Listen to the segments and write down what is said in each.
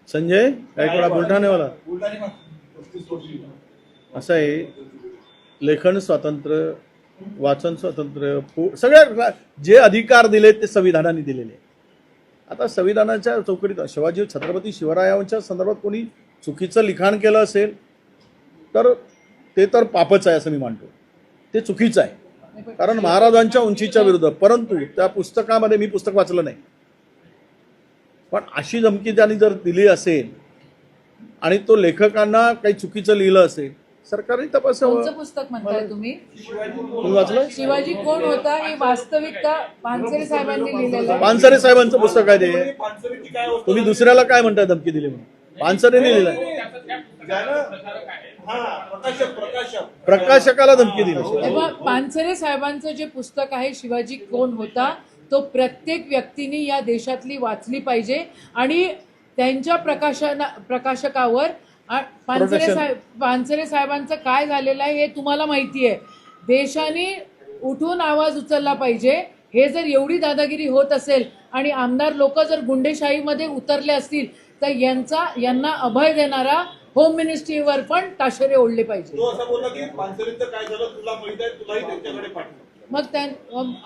संजय गायकवाड बुलढाण्यावाला असं आहे, लेखन स्वातंत्र्य, वाचन स्वातंत्र्य, सगळ्या जे अधिकार दिले ते संविधानाने दिलेले. आता संविधानाच्या चौकटीत शिवाजी छत्रपती शिवरायांच्या संदर्भात कोणी चुकीचं लिखाण केलं असेल तर ते तर पापच आहे असं मी मानतो. ते चुकीचं आहे, कारण महाराजांच्या उंचीच्या विरुद्ध. परंतु त्या पुस्तकामध्ये, मी पुस्तक वाचलं नाही, पण अशी धमकी त्यांनी जर दिली असेल आणि तो लेखकांना काही चुकीचं लिहिलं असेल, सरकारने तपासावं. कोणतं पुस्तक म्हणताय तुम्ही? तुम्ही वाचलं? शिवाजी कोण होता ही वास्तविकता पानसरे साहेबांनी लिहिलेलं आहे. पानसरे साहेबांचं पुस्तक आहे ते. तुम्ही दुसऱ्याला काय म्हणताय धमकी दिली म्हणून? पानसरेने लिहिलंय, प्रकाशकाला धमकी दिली. तेव्हा पानसरे साहेबांचं जे पुस्तक आहे शिवाजी कोण होता, तो प्रत्येक व्यक्तीने या देशातली वाचली पाहिजे आणि त्यांच्या प्रकाशकावर पानसरे साहेबांचं काय झालेलं आहे हे तुम्हाला माहिती आहे. देशाने उठून आवाज उचलला पाहिजे. हे जर एवढी दादागिरी होत असेल आणि आमदार लोक जर गुंडेशाहीमध्ये उतरले असतील तर यांना अभय देणारा होम मिनिस्ट्रीवर पण ताशेरे ओढले पाहिजे. मग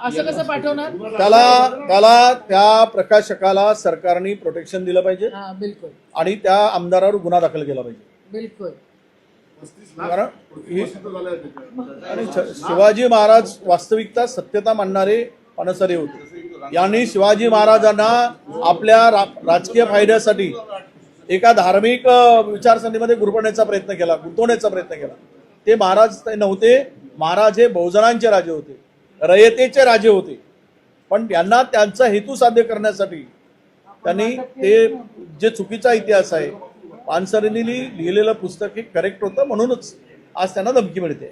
असं कसं पाठवणार? त्याला त्या प्रकाशकाला सरकारने प्रोटेक्शन दिलं पाहिजे. बिलकुल. आणि त्या आमदारावर गुन्हा दाखल केला पाहिजे. बिलकुल. आणि शिवाजी महाराज वास्तविकता, सत्यता मानणारे पानसरे होते. यांनी शिवाजी महाराजांना आपल्या राजकीय फायद्यासाठी एका धार्मिक विचारसरणीमध्ये गुंतवण्याचा प्रयत्न केला. ते महाराज नव्हते. महाराज हे बहुजनांचे राजे होते, रयतेचे राजे होते. पण त्यांना त्यांचा हेतू साध्य करण्यासाठी त्यांनी ते जे चुकीचा इतिहास आहे, पानसरेंनी लिहिलेलं पुस्तक हे करेक्ट होतं, म्हणूनच आज त्यांना धमकी मिळते.